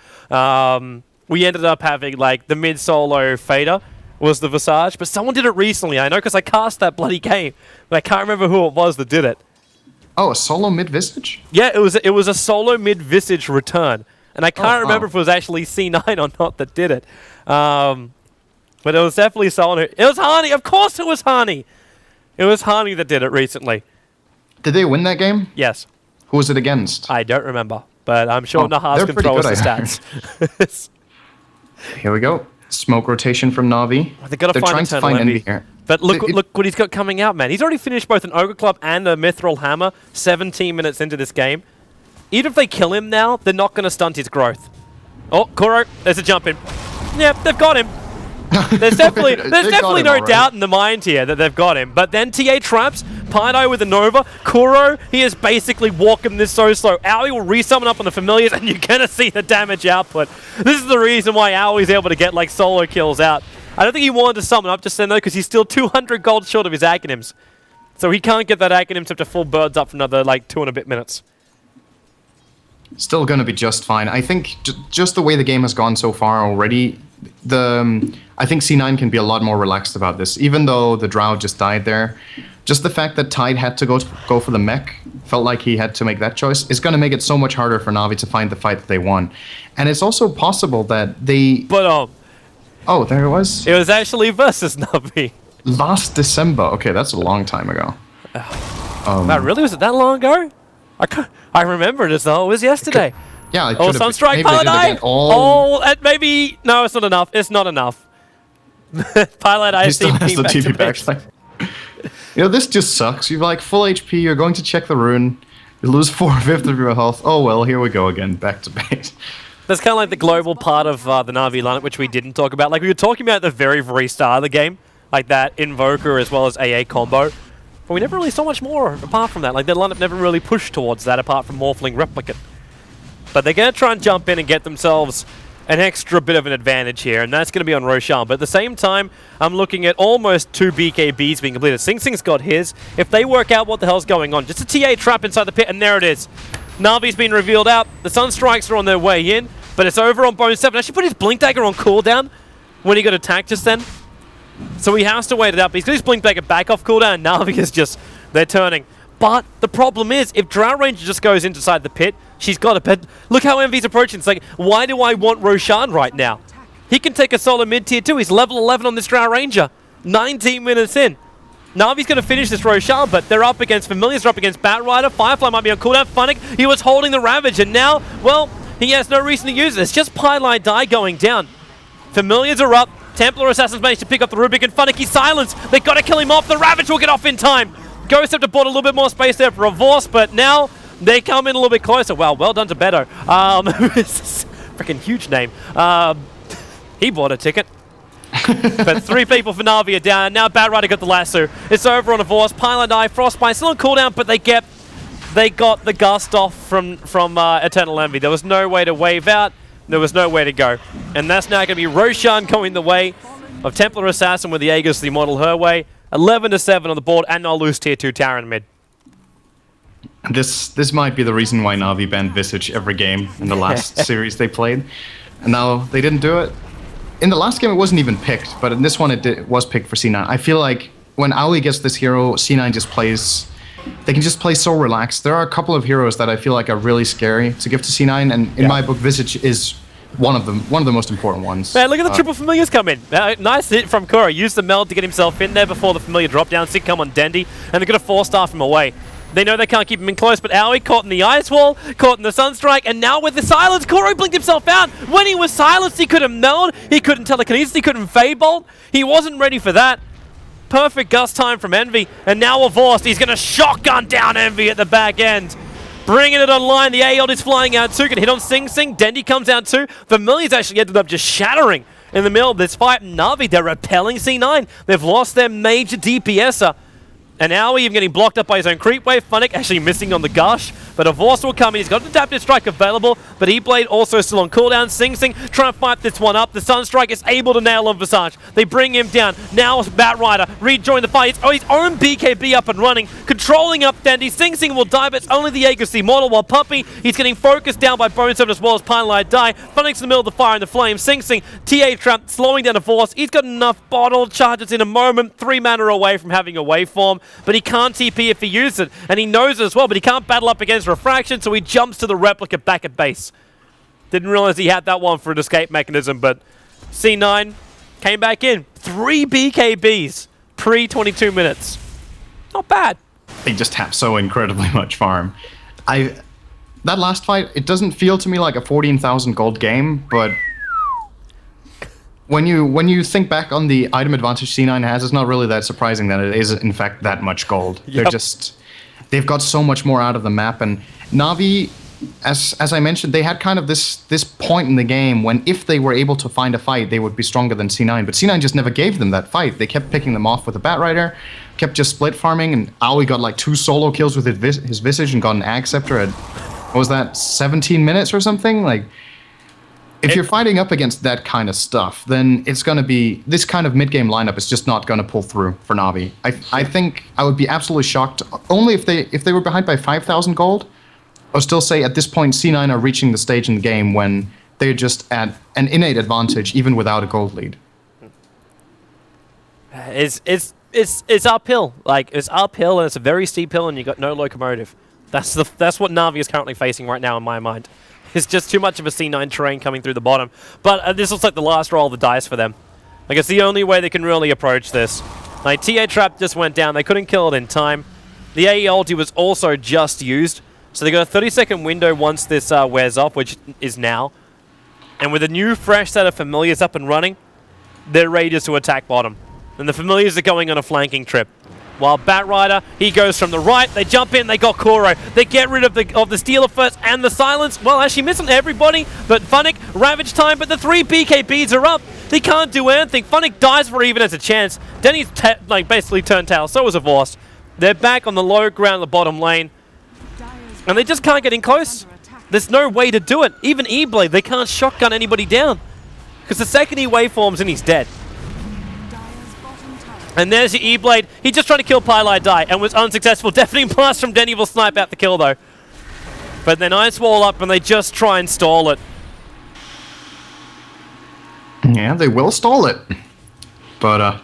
We ended up having, like, the mid-solo fader was the Visage. But someone did it recently. I know because I cast that bloody game. But I can't remember who it was that did it. Oh, a solo mid-visage? Yeah, it was a solo mid-visage return. And I can't remember if it was actually C9 or not that did it. But it was definitely someone who... It was Hani! Of course it was Hani! It was Hani that did it recently. Did they win that game? Yes. Who was it against? I don't remember. But I'm sure Nahas can throw us the stats. Here we go. Smoke rotation from Na'Vi. They're trying to find Envy here. But look what he's got coming out, man. He's already finished both an Ogre Club and a Mithril Hammer 17 minutes into this game. Even if they kill him now, they're not going to stunt his growth. Oh, Kuro, there's a jump in. Yep, they've got him. There's definitely no doubt in the mind here that they've got him. But then TA traps, Pido with a Nova, Kuro, he is basically walking this so slow. Aoi will resummon up on the familiars and you're going to see the damage output. This is the reason why Aoi's able to get like solo kills out. I don't think he wanted to summon up just then though because he's still 200 gold short of his Acronyms. So he can't get that Acronyms up to full birds up for another like 2 and a bit minutes. Still going to be just fine. I think just the way the game has gone so far already, I think C9 can be a lot more relaxed about this. Even though the Drow just died there, just the fact that Tide had to go for the mech, felt like he had to make that choice, is going to make it so much harder for Na'Vi to find the fight that they won. And it's also possible that they... But, oh, there it was? It was actually versus Na'Vi. Last December. Okay, that's a long time ago. Really? Was it that long ago? I remember it as though it was yesterday. Yeah, oh, Sunstrike Pilot Eye! Oh, maybe... No, it's not enough. It's not enough. Pilot Eye still has the TP backside. You know, this just sucks. You're like full HP, you're going to check the rune, you lose 4/5 of your health. Oh well, here we go again, back to base. That's kind of like the global part of the Na'Vi lineup, which we didn't talk about. Like, we were talking about at the very, very start of the game, like that Invoker as well as AA combo. But we never really saw much more apart from that. Like, their lineup never really pushed towards that apart from Morphling Replicant. But they're going to try and jump in and get themselves an extra bit of an advantage here, and that's going to be on Roshan. But at the same time, I'm looking at almost 2 BKBs being completed. Sing Sing's got his. If they work out what the hell's going on, just a TA trap inside the pit, and there it is. Na'Vi's been revealed out. The Sunstrikes are on their way in, but it's over on Bone 7. Actually put his Blink Dagger on cooldown when he got attacked just then. So he has to wait it out, but he's got his Blink Dagger back off cooldown, and Na'Vi is just, they're turning. But the problem is, if Drow Ranger just goes inside the pit, she's got a pit. Look how Envy's approaching. It's like, why do I want Roshan right now? He can take a solo mid-tier too. He's level 11 on this Drow Ranger. 19 minutes in. Na'Vi's going to finish this Roshan, but they're up against Familiars, they're up against Batrider. Firefly might be on cooldown. Funnick, he was holding the Ravage, and now, well, he has no reason to use it. It's just Pylite Die going down. Familiars are up. Templar Assassins managed to pick up the Rubik, and Funnick, he's silenced. They've got to kill him off. The Ravage will get off in time. Ghost have to bought a little bit more space there for Revorce, but now they come in a little bit closer. Wow, well done to Beto. Freaking huge name. He bought a ticket. But 3 people for Na'Vi are down. Now Batrider got the lasso. It's over on Revorce. Pylite Eye, Frostbite still on cooldown, but they got the gust off from Eternal Envy. There was no way to wave out. There was nowhere to go. And that's now going to be Roshan going the way of Templar Assassin with the Aegis, the model her way. 11-7 on the board, and I'll lose tier 2 tower in mid. This might be the reason why Na'Vi banned Visage every game in the last series they played. And now they didn't do it. In the last game it wasn't even picked, but in this one it was picked for C9. I feel like when Aoi gets this hero, C9 just plays... They can just play so relaxed. There are a couple of heroes that I feel like are really scary to give to C9, and in my book, Visage is one of the most important ones. Man, look at the triple Familiars come in. Nice hit from Kura. Used the meld to get himself in there before the Familiar drop down. Sick come on Dendi, and they're going to 4-star him away. They know they can't keep him in close, but Aoi caught in the Ice Wall, caught in the Sunstrike, and now with the silence, Kuro blinked himself out. When he was silenced, he couldn't meld, he couldn't telekinesis, he couldn't Fade Bolt. He wasn't ready for that. Perfect gust time from Envy, and now Revorce, he's going to shotgun down Envy at the back end. Bringing it online, the AOD is flying out too, can hit on Sing Sing, Dendi comes out too. Familiars actually ended up just shattering in the middle of this fight. Na'Vi, they're repelling C9. They've lost their major DPSer. And Aoi even getting blocked up by his own creep wave. Funnick actually missing on the gush. But Revorce will come in. He's got an adaptive strike available. But E-Blade also still on cooldown. Sing Sing trying to fight this one up. The Sunstrike is able to nail on Visage. They bring him down. Now Batrider rejoin the fight. It's his own BKB up and running. Controlling up Dendi. Sing Sing will die, but it's only the Aegis model. While Puppy, he's getting focused down by Bone 7 as well as Pylite Die. Funnick's in the middle of the fire and the flame. Sing Sing, TA trap, slowing down Revorce. He's got enough bottle charges in a moment. 3 mana away from having a waveform. But he can't TP if he uses it, and he knows it as well, but he can't battle up against Refraction, so he jumps to the replica back at base. Didn't realize he had that one for an escape mechanism, but C9 came back in. 3 BKBs pre-22 minutes. Not bad. They just have so incredibly much farm. That last fight, it doesn't feel to me like a 14,000 gold game, but when you think back on the item advantage C9 has, it's not really that surprising that it is in fact that much gold. Yep. They've got so much more out of the map, and Na'Vi, as I mentioned, they had kind of this point in the game when if they were able to find a fight, they would be stronger than C9, but C9 just never gave them that fight. They kept picking them off with a Batrider, kept just split farming, and Aoi got like 2 solo kills with his Visage and got an Ag Scepter at, what was that, 17 minutes or something? Like, if you're fighting up against that kind of stuff, then it's going to be... This kind of mid-game lineup is just not going to pull through for Na'Vi. I think I would be absolutely shocked, only if they were behind by 5,000 gold, I'll still say at this point, C9 are reaching the stage in the game when they're just at an innate advantage, even without a gold lead. It's uphill. Like, it's uphill, and it's a very steep hill, and you got no locomotive. That's what Na'Vi is currently facing right now in my mind. It's just too much of a C9 terrain coming through the bottom. But this looks like the last roll of the dice for them. Like, it's the only way they can really approach this. Like, TA trap just went down. They couldn't kill it in time. The AE ulti was also just used. So they got a 30-second window once this wears off, which is now. And with a new, fresh set of familiars up and running, they're ready just to attack bottom. And the familiars are going on a flanking trip. While Batrider, he goes from the right, they jump in, they got Kuro. They get rid of the Stealer first and the Silence. Well, actually missing everybody, but Funnick, Ravage time, but the 3 BKBs are up. They can't do anything. Funnick dies before he even has a chance. Denny's basically turned tail, so was a Vorst. They're back on the low ground, the bottom lane. And they just can't get in close. There's no way to do it. Even E-Blade, they can't shotgun anybody down. Because the second he waveforms and he's dead. And there's your E-Blade. He just tried to kill Pylai Die and was unsuccessful. Deafening Blast from Denny will snipe out the kill though. But then Ice Wall up and they just try and stall it. Yeah, they will stall it. But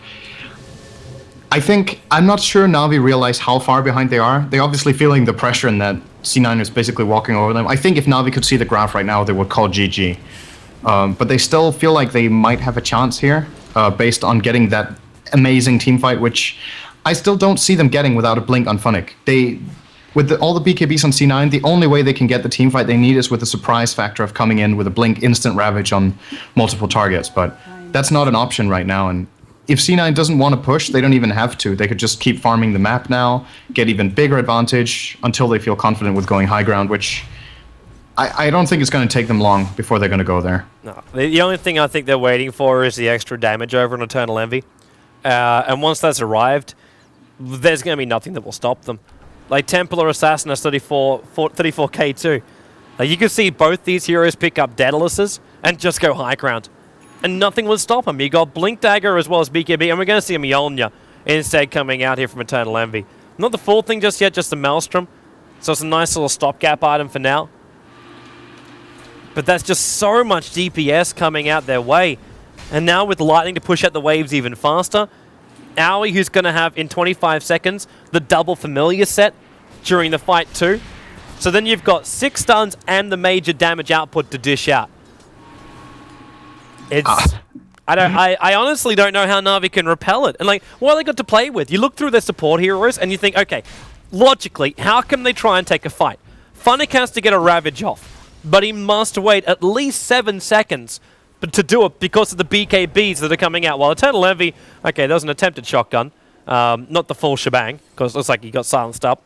I'm not sure Na'Vi realize how far behind they are. They're obviously feeling the pressure in that C9 is basically walking over them. I think if Na'Vi could see the graph right now, they would call GG. But they still feel like they might have a chance here based on getting that amazing team fight, which I still don't see them getting without a blink on Funnick. With all the BKBs on C9, the only way they can get the team fight they need is with the surprise factor of coming in with a blink instant ravage on multiple targets, but that's not an option right now, and if C9 doesn't want to push, they don't even have to. They could just keep farming the map now, get even bigger advantage until they feel confident with going high ground, which I don't think it's going to take them long before they're going to go there. No, the only thing I think they're waiting for is the extra damage over an Eternal Envy. And once that's arrived, there's going to be nothing that will stop them. Like, Templar Assassin has 34k too. Like, you can see both these heroes pick up Daedalus and just go high ground. And nothing will stop them. You got Blink Dagger as well as BKB, and we're going to see a Mjolnir instead coming out here from Eternal Envy. Not the full thing just yet, just the Maelstrom. So it's a nice little stopgap item for now. But that's just so much DPS coming out their way. And now with Lightning to push out the waves even faster, Aoi, who's going to have in 25 seconds the double familiar set during the fight too. So then you've got 6 stuns and the major damage output to dish out. I honestly don't know how Na'Vi can repel it. And like, what have they got to play with? You look through their support heroes and you think, okay, logically, how can they try and take a fight? Funnick has to get a Ravage off, but he must wait at least 7 seconds to do it because of the BKBs that are coming out. While Eternal Envy, okay, there's an attempted shotgun. Not the full shebang, because it looks like he got silenced up.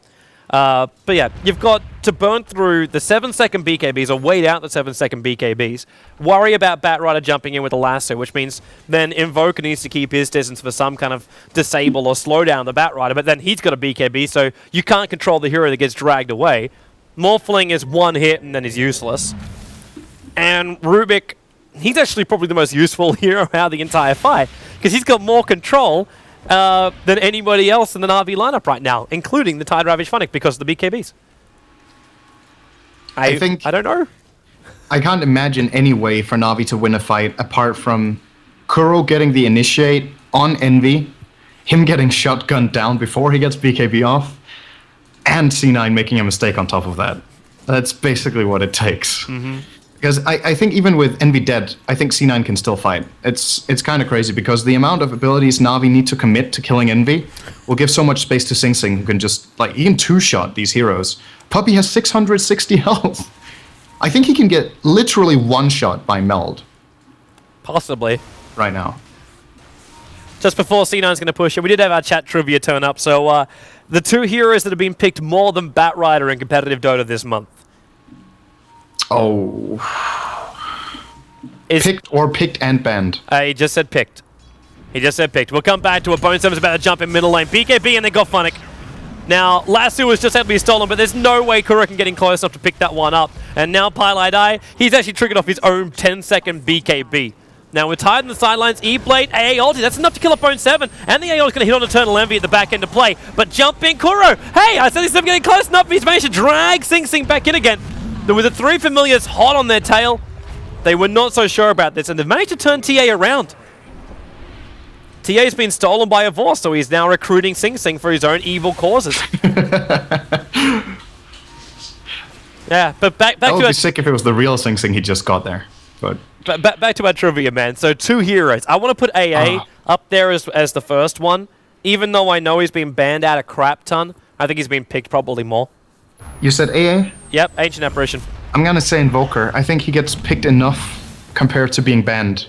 But yeah, you've got to burn through the 7-second BKBs, or wait out the 7-second BKBs. Worry about Batrider jumping in with a lasso, which means then Invoker needs to keep his distance for some kind of disable or slow down the Batrider, but then he's got a BKB, so you can't control the hero that gets dragged away. Morphling is 1 hit and then he's useless. And Rubik, he's actually probably the most useful hero out of the entire fight, because he's got more control than anybody else in the Na'Vi lineup right now, including the Tide Ravage Funnick because of the BKBs. I don't know. I can't imagine any way for Na'Vi to win a fight apart from Kuro getting the initiate on Envy, him getting shotgunned down before he gets BKB off, and C9 making a mistake on top of that. That's basically what it takes. Mm-hmm. Because I think even with Envy dead, I think C9 can still fight. It's kind of crazy because the amount of abilities Na'Vi need to commit to killing Envy will give so much space to Sing Sing, who can just, like, he can 2-shot these heroes. Puppy has 660 health. I think he can get literally 1-shot by Meld. Possibly. Right now. Just before C9's going to push it, we did have our chat trivia turn up, so the 2 heroes that have been picked more than Batrider in competitive Dota this month. Oh. Picked and banned. He just said picked. He just said picked. We'll come back to a Bone Server's about to jump in middle lane. BKB and they got Funnick. Now, Lasso was just had to be stolen, but there's no way Kuro can get in close enough to pick that one up. And now Pylai Die, he's actually triggered off his own 10-second BKB. Now we're tied on the sidelines. E-Blade, AA ulti. That's enough to kill up Bone 7. And the AA ulti is going to hit on Eternal Envy at the back end to play. But jump in, Kuro. Hey, I said he's never getting close enough. He's managed to drag SyndereN back in again. There was the 3 familiars hot on their tail. They were not so sure about this, and they've managed to turn TA around. TA's been stolen by Avor, so he's now recruiting syndereN for his own evil causes. Yeah, but back that to would be sick if it was the real syndereN he just got there. But back to our trivia, man. So 2 heroes. I want to put AA up there as the first one, even though I know he's been banned out a crap ton. I think he's been picked probably more. You said AA? Yep, Ancient Apparition. I'm gonna say Invoker. I think he gets picked enough compared to being banned.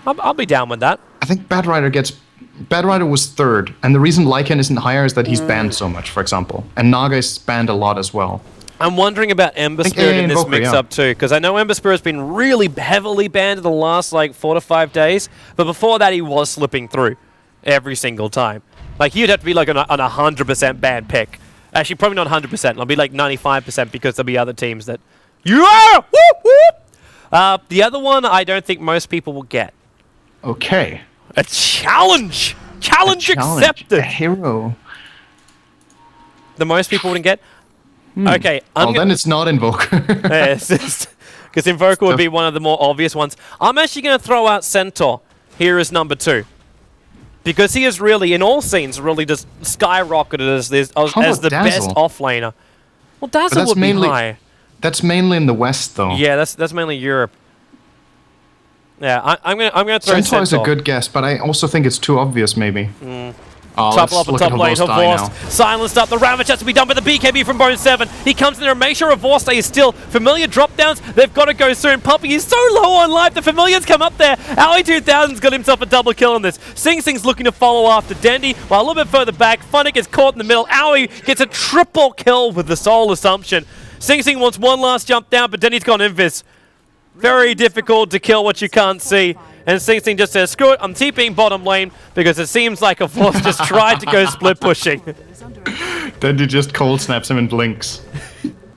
I'll be down with that. I think Bad Rider was 3rd, and the reason Lycan isn't higher is that he's banned so much, for example. And Naga is banned a lot as well. I'm wondering about Ember Spirit in this mix-up too, because I know Ember Spirit's been really heavily banned in the last like 4 to 5 days, but before that he was slipping through every single time. Like he'd have to be like on a 100% banned pick. Actually, probably not 100%. It'll be like 95% because there'll be other teams that... Yeah! Whoop, whoop! The other one I don't think most people will get. Okay. A challenge! Challenge accepted! A hero. The most people wouldn't get? Okay. Then it's not Invoker. Because Invoker would be one of the more obvious ones. I'm actually going to throw out Centaur here as number 2. Because he is really, in all scenes, really just skyrocketed as the best offlaner. Well, Dazzle would be high. That's mainly in the West, though. Yeah, that's mainly Europe. Yeah, I'm gonna throw Centaur is a good guess, but I also think it's too obvious, maybe. Oh, top up top lane, Horst silenced up. The Ravage has to be done by the BKB from Bone 7. He comes in there and makes sure Horst stays still. Familiar drop downs, they've got to go soon. Puppy is so low on life, the Familiars come up there. Aoi 2000's got himself a double kill on this. SyndereN's looking to follow after Dendi, while a little bit further back, Funnick is caught in the middle. Aoi gets a triple kill with the Soul Assumption. SyndereN wants one last jump down, but Dendi's gone Invis. Very difficult to kill what you can't see. And syndereN just says, screw it, I'm TPing bottom lane because it seems like a force just tried to go split pushing. Then he just cold snaps him and blinks.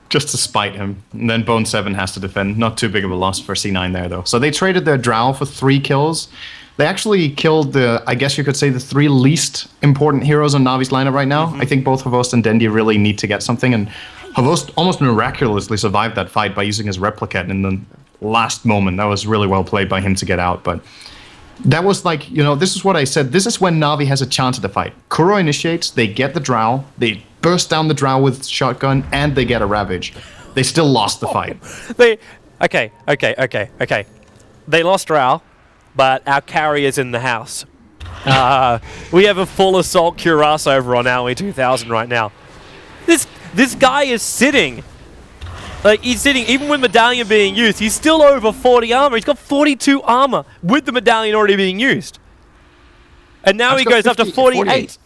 Just to spite him. And then Bone 7 has to defend. Not too big of a loss for C9 there, though. So they traded their Drow for 3 kills. They actually killed I guess you could say, the 3 least important heroes on Navi's lineup right now. I think both Havost and Dendi really need to get something. And Havost almost miraculously survived that fight by using his Replicate in the last moment. That was really well played by him to get out, but that was like, this is what I said. This is when Na'Vi has a chance at the fight. Kuro initiates, they get the Drow, they burst down the Drow with shotgun, and they get a Ravage. They still lost the fight. Okay. They lost Drow, but our carry is in the house. We have a full assault cuirass over on Aoi 2000 right now. This guy is sitting. Like, he's sitting, even with Medallion being used, he's still over 40 armor. He's got 42 armor with the Medallion already being used. And now he goes up to 48.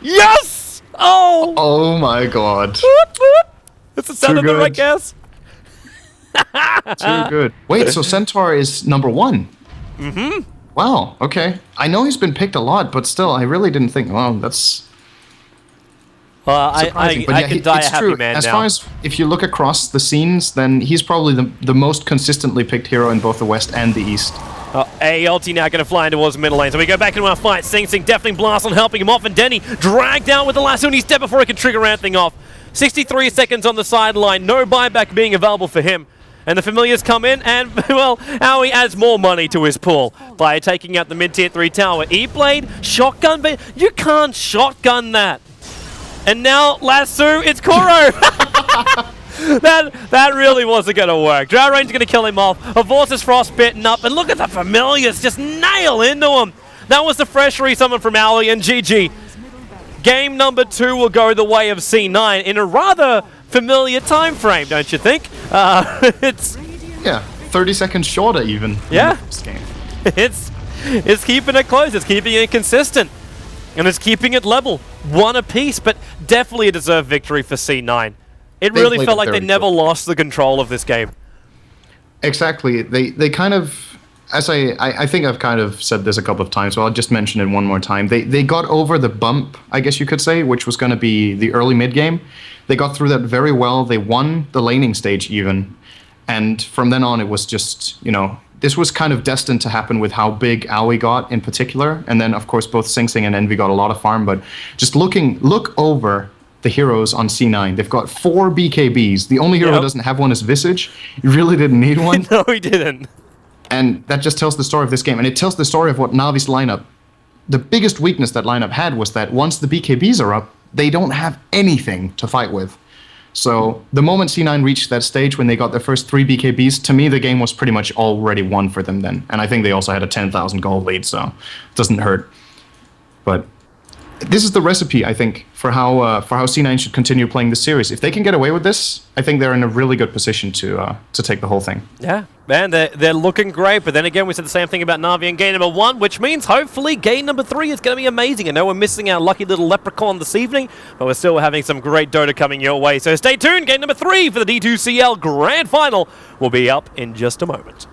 Yes! Oh! Oh my god. That's the sound of the right guess. Too good. Wait, so Centaur is number 1? Mm-hmm. Wow, okay. I know he's been picked a lot, but still, I really didn't think, well, that's... I could die a happy man now. As far as if you look across the scenes, then he's probably the most consistently picked hero in both the West and the East. ALT now going to fly in towards the middle lane. So we go back into our fight. SyndereN definitely blasts on helping him off, and Denny dragged down with the last one. He's dead before he can trigger anything off. 63 seconds on the sideline. No buyback being available for him. And the Familiars come in, and, well, Aoi adds more money to his pool by taking out the mid-tier 3 tower. E-Blade, shotgun, but you can't shotgun that. And now, Lasso, it's Kuro! that really wasn't going to work. Drow Range's going to kill him off. Avor's is frostbitten up, and look at the Familiars just nail into him. That was the fresh resummon from Aoi, and GG. Game number 2 will go the way of C9 in a rather familiar time frame, don't you think? It's... Yeah, 30 seconds shorter even. Yeah. In the first game. It's keeping it close, it's keeping it consistent. And it's keeping it level. 1 apiece, but definitely a deserved victory for C9. It really felt like they never lost the control of this game. Exactly. They kind of, as I think I've kind of said this a couple of times, so I'll just mention it one more time. They got over the bump, I guess you could say, which was going to be the early mid game. They got through that very well. They won the laning stage even. And from then on, it was just, this was kind of destined to happen with how big Aoi got in particular. And then, of course, both Sing Sing and Envy got a lot of farm. But just look over the heroes on C9. They've got 4 BKBs. The only hero who doesn't have one is Visage. You really didn't need one. No, he didn't. And that just tells the story of this game. And it tells the story of what Navi's lineup, the biggest weakness that lineup had was that once the BKBs are up, they don't have anything to fight with. So the moment C9 reached that stage when they got their first 3 BKBs, to me the game was pretty much already won for them then. And I think they also had a 10,000 gold lead, so it doesn't hurt. But this is the recipe, I think, for how C9 should continue playing this series. If they can get away with this, I think they're in a really good position to take the whole thing. Yeah, man, they're looking great. But then again, we said the same thing about Na'Vi in game number 1, which means hopefully game number 3 is going to be amazing. I know we're missing our lucky little leprechaun this evening, but we're still having some great Dota coming your way. So stay tuned. Game number 3 for the D2CL Grand Final will be up in just a moment.